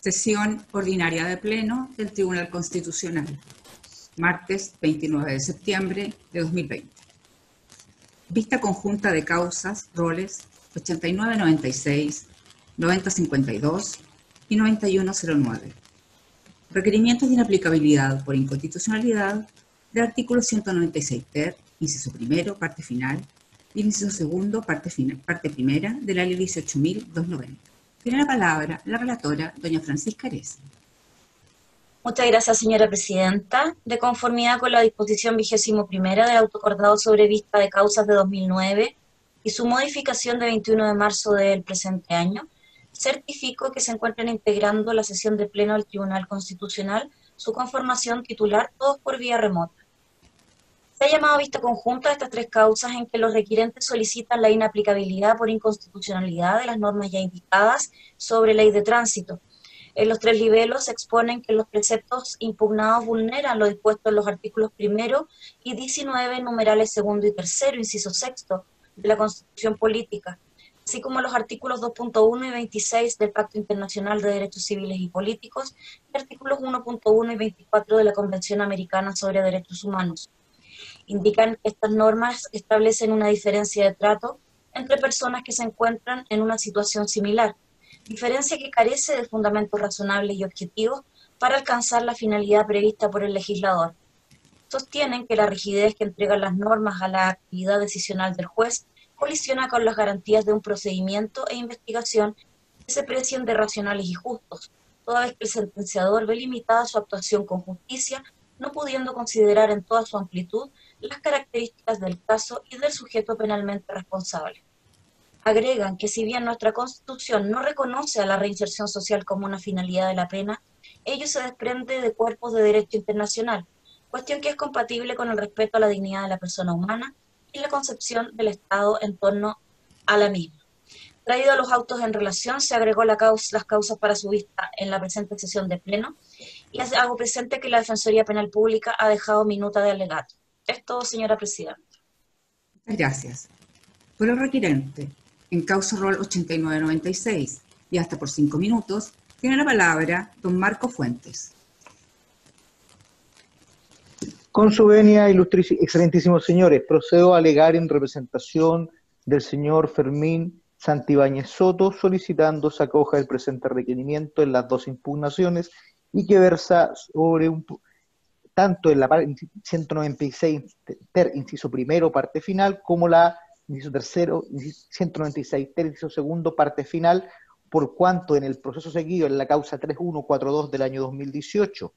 Sesión ordinaria de Pleno del Tribunal Constitucional, martes 29 de septiembre de 2020. Vista conjunta de causas, roles 8996, 9052 y 9109. Requerimientos de inaplicabilidad por inconstitucionalidad del artículo 196 ter, inciso primero, parte final, y inciso segundo, parte primera de la ley 18.290. Tiene la palabra la relatora, doña Francisca Arés. Muchas gracias, señora presidenta. De conformidad con la disposición 21ª del autoacordado sobre vista de causas de 2009 y su modificación de 21 de marzo del presente año, certifico que se encuentran integrando la sesión de pleno del Tribunal Constitucional su conformación titular, todos por vía remota. Se ha llamado vista conjunta a estas tres causas en que los requirentes solicitan la inaplicabilidad por inconstitucionalidad de las normas ya indicadas sobre ley de tránsito. En los tres libelos se exponen que los preceptos impugnados vulneran lo dispuesto en los artículos 1 y 19, numerales 2 y 3, inciso 6, de la Constitución Política, así como los artículos 2.1 y 26 del Pacto Internacional de Derechos Civiles y Políticos y artículos 1.1 y 24 de la Convención Americana sobre Derechos Humanos. Indican que estas normas establecen una diferencia de trato entre personas que se encuentran en una situación similar, diferencia que carece de fundamentos razonables y objetivos para alcanzar la finalidad prevista por el legislador. Sostienen que la rigidez que entregan las normas a la actividad decisional del juez colisiona con las garantías de un procedimiento e investigación que se precien de racionales y justos, toda vez que el sentenciador ve limitada su actuación con justicia, no pudiendo considerar en toda su amplitud las características del caso y del sujeto penalmente responsable. Agregan que si bien nuestra Constitución no reconoce a la reinserción social como una finalidad de la pena, ello se desprende de cuerpos de derecho internacional, cuestión que es compatible con el respeto a la dignidad de la persona humana y la concepción del Estado en torno a la misma. Traído a los autos en relación, se agregó las causas para su vista en la presente sesión de pleno y hago presente que la Defensoría Penal Pública ha dejado minuta de alegato. Es todo, señora presidenta. Muchas gracias. Por el requirente, en causa rol 8996 y hasta por 5 minutos, tiene la palabra don Marco Fuentes. Con su venia, excelentísimos señores, procedo a alegar en representación del señor Fermín Santibáñez Soto, solicitando se acoja el presente requerimiento en las dos impugnaciones y que versa sobre tanto en la parte 196 ter, inciso primero, parte final, como la inciso tercero, 196 ter, inciso segundo, parte final, por cuanto en el proceso seguido en la causa 3142 del año 2018,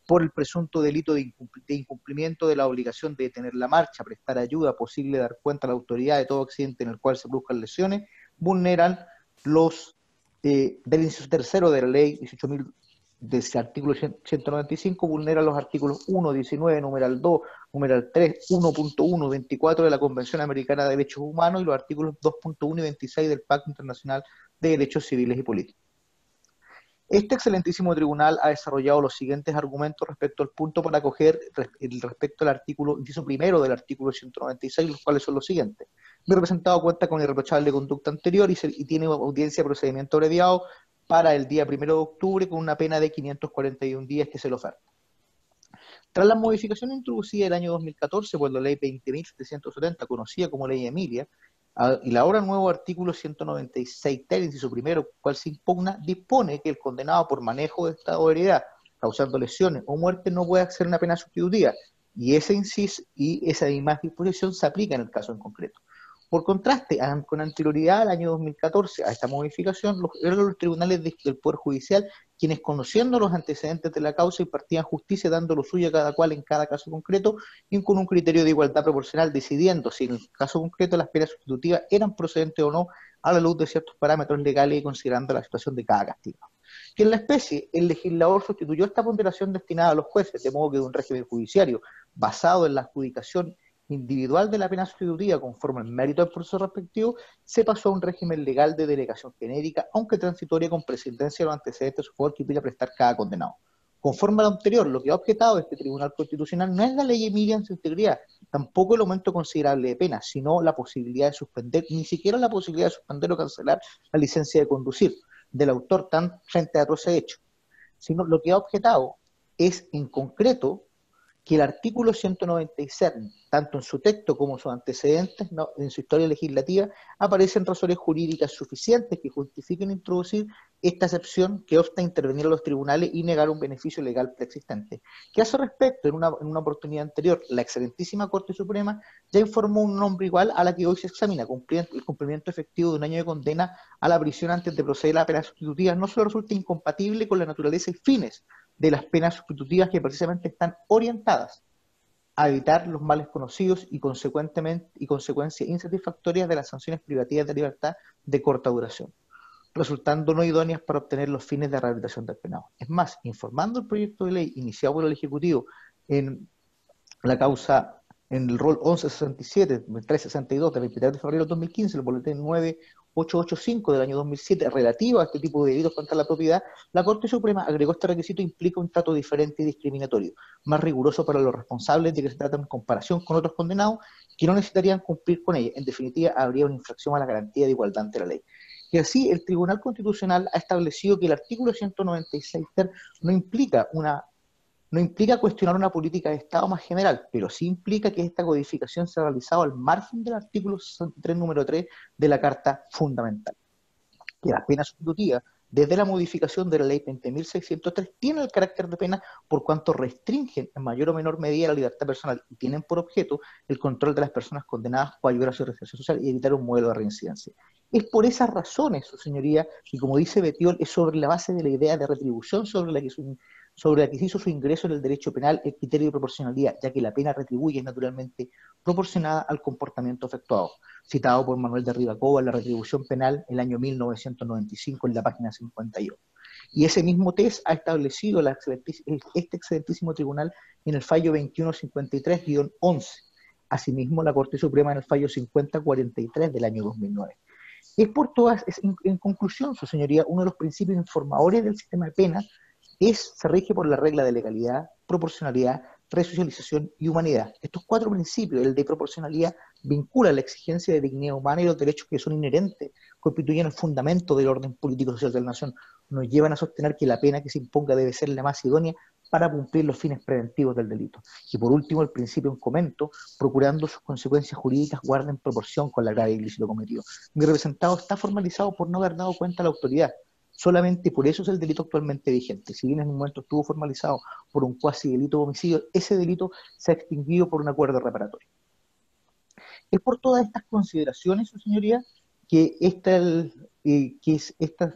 por el presunto delito de incumplimiento de la obligación de detener la marcha, prestar ayuda, posible dar cuenta a la autoridad de todo accidente en el cual se produzcan lesiones, vulneran los del inciso tercero de la ley 18.000 de ese artículo 195, vulnera los artículos 1, 19, numeral 2, numeral 3, 1.1, 24 de la Convención Americana de Derechos Humanos y los artículos 2.1 y 26 del Pacto Internacional de Derechos Civiles y Políticos. Este excelentísimo tribunal ha desarrollado los siguientes argumentos respecto al punto para acoger respecto al artículo, inciso primero del artículo 196, los cuales son los siguientes. Mi representado cuenta con irreprochable conducta anterior y tiene audiencia de procedimiento abreviado para el día 1 de octubre con una pena de 541 días que se le oferta. Tras la modificación introducida el año 2014 por la ley 20.770, conocida como ley Emilia, y la ahora nuevo artículo 196 ter, inciso primero, cual se impugna, dispone que el condenado por manejo de estado de ebriedad, causando lesiones o muerte, no puede acceder a una pena sustitutiva, y ese inciso y esa misma disposición se aplica en el caso en concreto. Por contraste, con anterioridad al año 2014 a esta modificación, eran los tribunales del Poder Judicial quienes, conociendo los antecedentes de la causa, impartían justicia dando lo suyo a cada cual en cada caso concreto y con un criterio de igualdad proporcional, decidiendo si en el caso concreto las penas sustitutivas eran procedentes o no a la luz de ciertos parámetros legales y considerando la situación de cada castigado. Que en la especie, el legislador sustituyó esta ponderación destinada a los jueces, de modo que de un régimen judiciario basado en la adjudicación individual de la pena sustitutiva conforme al mérito del proceso respectivo, se pasó a un régimen legal de delegación genérica, aunque transitoria, con presidencia de los antecedentes a su favor que pide prestar cada condenado. Conforme a lo anterior, lo que ha objetado este Tribunal Constitucional no es la ley Emilia en su integridad, tampoco el aumento considerable de pena, sino la posibilidad de suspender, ni siquiera la posibilidad de suspender o cancelar la licencia de conducir del autor tan frente a otros hechos. sino lo que ha objetado es en concreto que el artículo 196, tanto en su texto como en sus antecedentes, en su historia legislativa, aparecen razones jurídicas suficientes que justifiquen introducir esta excepción que obsta a intervenir a los tribunales y negar un beneficio legal preexistente. Que a ese respecto, en una oportunidad anterior, la excelentísima Corte Suprema ya informó un nombre igual a la que hoy se examina, el cumplimiento efectivo de un año de condena a la prisión antes de proceder a la pena sustitutiva, no solo resulta incompatible con la naturaleza y fines de las penas sustitutivas que precisamente están orientadas a evitar los males conocidos y consecuencias insatisfactorias de las sanciones privativas de libertad de corta duración, resultando no idóneas para obtener los fines de rehabilitación del penado. Es más, informando el proyecto de ley iniciado por el Ejecutivo en la causa, en el rol 1167, 362 del 23 de febrero de 2015, el boletín 9885 del año 2007, relativo a este tipo de delitos contra la propiedad, la Corte Suprema agregó este requisito implica un trato diferente y discriminatorio, más riguroso para los responsables de que se tratan en comparación con otros condenados que no necesitarían cumplir con ella. En definitiva, habría una infracción a la garantía de igualdad ante la ley. Y así, el Tribunal Constitucional ha establecido que el artículo 196 ter no implica cuestionar una política de Estado más general, pero sí implica que esta codificación se ha realizado al margen del artículo 63, número 3 de la Carta Fundamental. Que las penas sustitutivas, desde la modificación de la Ley 20.603, tienen el carácter de pena por cuanto restringen en mayor o menor medida la libertad personal y tienen por objeto el control de las personas condenadas para ayudar a su reinserción social y evitar un modelo de reincidencia. Es por esas razones, su señoría, y como dice Bettiol, es sobre la base de la idea de retribución sobre la que se hizo su ingreso en el derecho penal el criterio de proporcionalidad, ya que la pena retribuye es naturalmente proporcionada al comportamiento efectuado. Citado por Manuel de Rivacova en la retribución penal el año 1995 en la página 51. Y ese mismo test ha establecido este excelentísimo tribunal en el fallo 2153-11. Asimismo, la Corte Suprema en el fallo 5043 del año 2009. En conclusión, su señoría, uno de los principios informadores del sistema de penas se rige por la regla de legalidad, proporcionalidad, resocialización y humanidad. Estos cuatro principios, el de proporcionalidad, vincula la exigencia de dignidad humana y los derechos que son inherentes, constituyen el fundamento del orden político-social de la nación. Nos llevan a sostener que la pena que se imponga debe ser la más idónea para cumplir los fines preventivos del delito. Y por último, el principio en comento, procurando sus consecuencias jurídicas guarden proporción con la grave ilícito cometido. Mi representado está formalizado por no haber dado cuenta a la autoridad. Solamente por eso es el delito actualmente vigente. Si bien en un momento estuvo formalizado por un cuasi delito de homicidio, esta delito se ha extinguido por un acuerdo reparatorio. Es por todas estas consideraciones, su señoría, que esta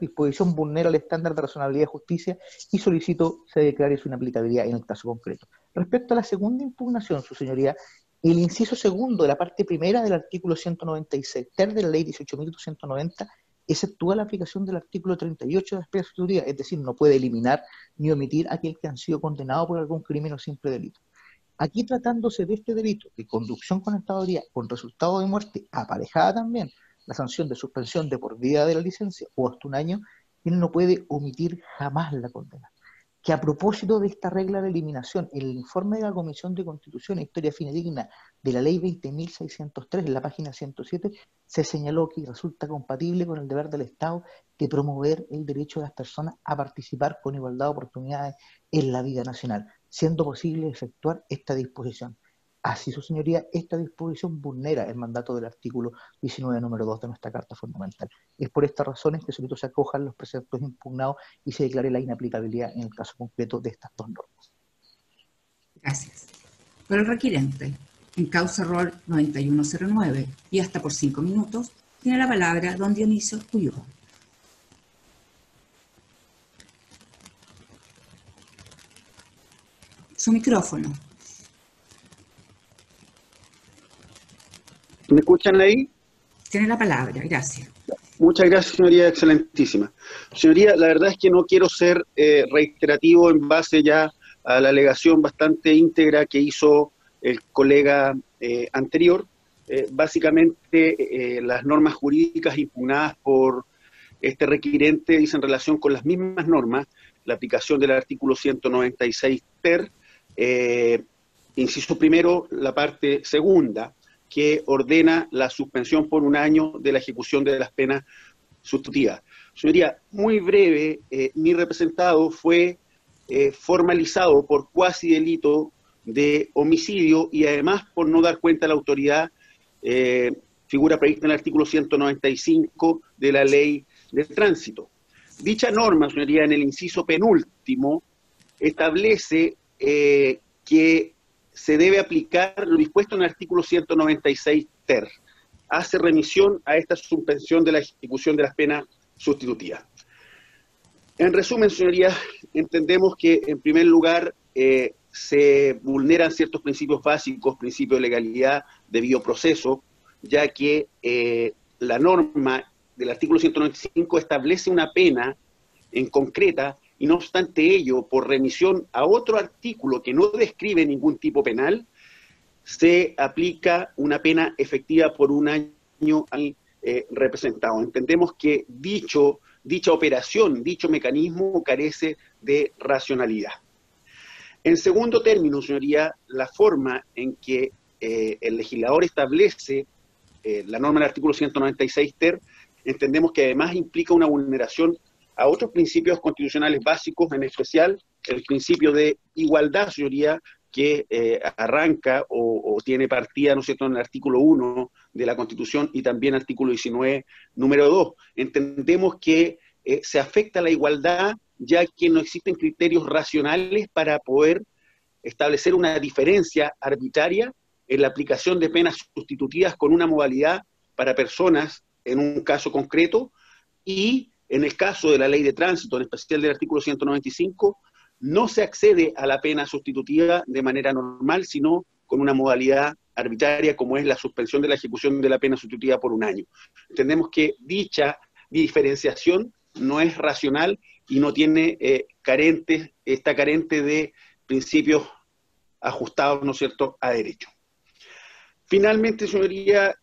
disposición vulnera el estándar de razonabilidad y justicia y solicito se declare su inaplicabilidad en el caso concreto. Respecto a la segunda impugnación, su señoría, el inciso segundo de la parte primera del artículo 196 ter de la ley 18.290 exceptúa la aplicación del artículo 38 de las penas sustitutivas, es decir, no puede eliminar ni omitir a aquel que han sido condenados por algún crimen o simple delito. Aquí, tratándose de este delito de conducción con estado de ebriedad con resultado de muerte, aparejada también la sanción de suspensión de por vida de la licencia o hasta un año, él no puede omitir jamás la condena. Que a propósito de esta regla de eliminación, en el informe de la Comisión de Constitución e Historia Fidedigna de la Ley 20.603, en la página 107, se señaló que resulta compatible con el deber del Estado de promover el derecho de las personas a participar con igualdad de oportunidades en la vida nacional, siendo posible efectuar esta disposición. Así, su señoría, esta disposición vulnera el mandato del artículo 19, número 2 de nuestra Carta Fundamental. Es por estas razones que solito se acojan los preceptos impugnados y se declare la inaplicabilidad en el caso concreto de estas dos normas. Gracias. Por el requirente, en causa rol 9109 y hasta por 5 minutos, tiene la palabra don Dionisio Ulloa. Su micrófono. ¿Me escuchan ahí? Tiene la palabra, gracias. Muchas gracias, señoría, excelentísima. Señoría, la verdad es que no quiero ser reiterativo en base ya a la alegación bastante íntegra que hizo el colega anterior. Básicamente, las normas jurídicas impugnadas por este requirente dicen relación con las mismas normas, la aplicación del artículo 196 ter, inciso primero, la parte segunda, que ordena la suspensión por un año de la ejecución de las penas sustitutivas. Señoría, muy breve, mi representado fue formalizado por cuasi delito de homicidio y además por no dar cuenta a la autoridad, figura prevista en el artículo 195 de la Ley de Tránsito. Dicha norma, señoría, en el inciso penúltimo, establece que se debe aplicar lo dispuesto en el artículo 196 ter. Hace remisión a esta suspensión de la ejecución de las penas sustitutivas. En resumen, señorías, entendemos que, en primer lugar, se vulneran ciertos principios básicos, principios de legalidad, debido proceso, ya que la norma del artículo 195 establece una pena en concreta, y no obstante ello, por remisión a otro artículo que no describe ningún tipo penal, se aplica una pena efectiva por un año al representado. Entendemos que dicha operación, dicho mecanismo carece de racionalidad. En segundo término, señoría, la forma en que el legislador establece la norma del artículo 196 ter, entendemos que además implica una vulneración a otros principios constitucionales básicos, en especial el principio de igualdad, señoría, que arranca o tiene partida, ¿no es cierto?, en el artículo 1 de la Constitución y también artículo 19, número 2. Entendemos que se afecta a la igualdad, ya que no existen criterios racionales para poder establecer una diferencia arbitraria en la aplicación de penas sustitutivas con una modalidad para personas en un caso concreto, y en el caso de la Ley de Tránsito, en especial del artículo 195, no se accede a la pena sustitutiva de manera normal, sino con una modalidad arbitraria como es la suspensión de la ejecución de la pena sustitutiva por un año. Entendemos que dicha diferenciación no es racional y no tiene está carente de principios ajustados, ¿no es cierto?, a derecho. Finalmente, señoría,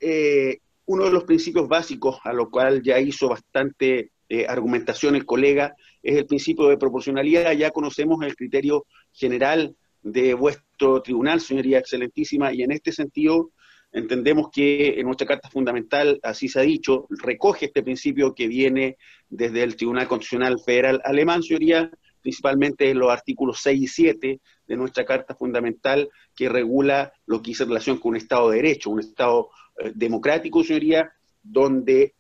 uno de los principios básicos, a lo cual ya hizo bastante argumentación el colega, es el principio de proporcionalidad. Ya conocemos el criterio general de vuestro tribunal, señoría excelentísima, y en este sentido entendemos que en nuestra Carta Fundamental, así se ha dicho, recoge este principio que viene desde el Tribunal Constitucional Federal Alemán, señoría, principalmente en los artículos 6 y 7 de nuestra Carta Fundamental, que regula lo que dice relación con un Estado de Derecho, un Estado democrático, señoría, donde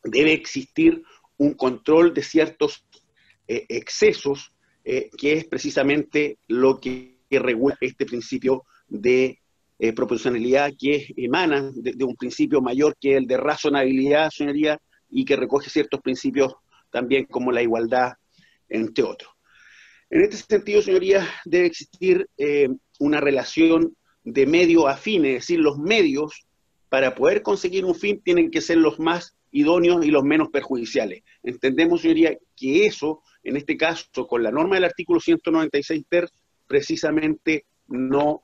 debe existir un control de ciertos excesos, que es precisamente lo que regula este principio de proporcionalidad, que emana de un principio mayor que el de razonabilidad, señoría, y que recoge ciertos principios también como la igualdad, entre otros. En este sentido, señoría, debe existir una relación de medio a fin, es decir, los medios para poder conseguir un fin tienen que ser los más idóneos y los menos perjudiciales. Entendemos, señoría, que eso, en este caso, con la norma del artículo 196 ter, precisamente no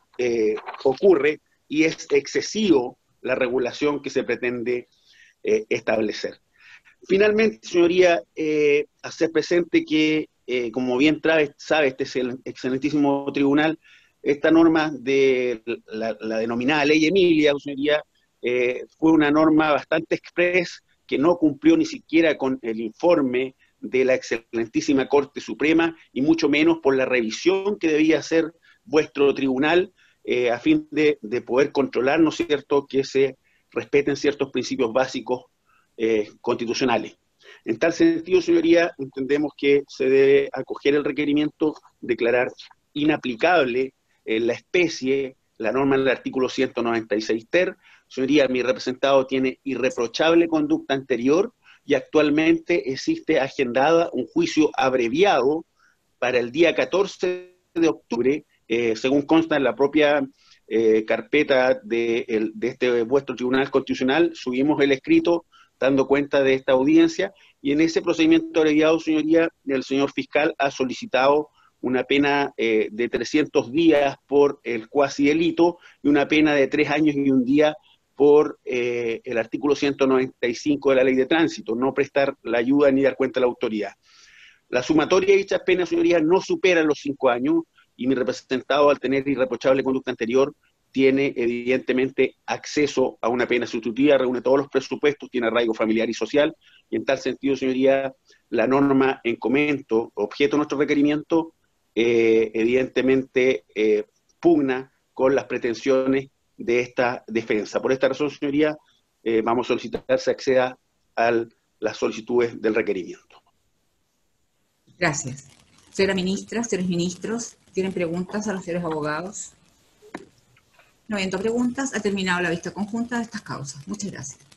ocurre, y es excesivo la regulación que se pretende establecer. Finalmente, señoría, hacer presente que, como bien sabe este excelentísimo tribunal, esta norma de la denominada Ley Emilia, señoría, fue una norma bastante express, que no cumplió ni siquiera con el informe de la excelentísima Corte Suprema, y mucho menos por la revisión que debía hacer vuestro tribunal, a fin de poder controlar, ¿no es cierto?, que se respeten ciertos principios básicos constitucionales. En tal sentido, señoría, entendemos que se debe acoger el requerimiento, declarar inaplicable la especie, la norma del artículo 196 ter. Señoría, mi representado tiene irreprochable conducta anterior y actualmente existe agendada un juicio abreviado para el día 14 de octubre, según consta en la propia carpeta de este vuestro Tribunal Constitucional. Subimos el escrito dando cuenta de esta audiencia, y en ese procedimiento abreviado, señoría, el señor fiscal ha solicitado una pena de 300 días por el cuasi delito y una pena de 3 años y 1 día por el artículo 195 de la Ley de Tránsito, no prestar la ayuda ni dar cuenta a la autoridad. La sumatoria de dichas penas, señorías, no supera los 5 años, y mi representado, al tener irreprochable conducta anterior, tiene evidentemente acceso a una pena sustitutiva, reúne todos los presupuestos, tiene arraigo familiar y social, y en tal sentido, señoría, la norma en comento, objeto de nuestro requerimiento, evidentemente pugna con las pretensiones de esta defensa. Por esta razón, señoría, vamos a solicitar se acceda a las solicitudes del requerimiento. Gracias. Señora ministra, señores ministros, ¿tienen preguntas a los señores abogados? No habiendo preguntas, ha terminado la vista conjunta de estas causas. Muchas gracias.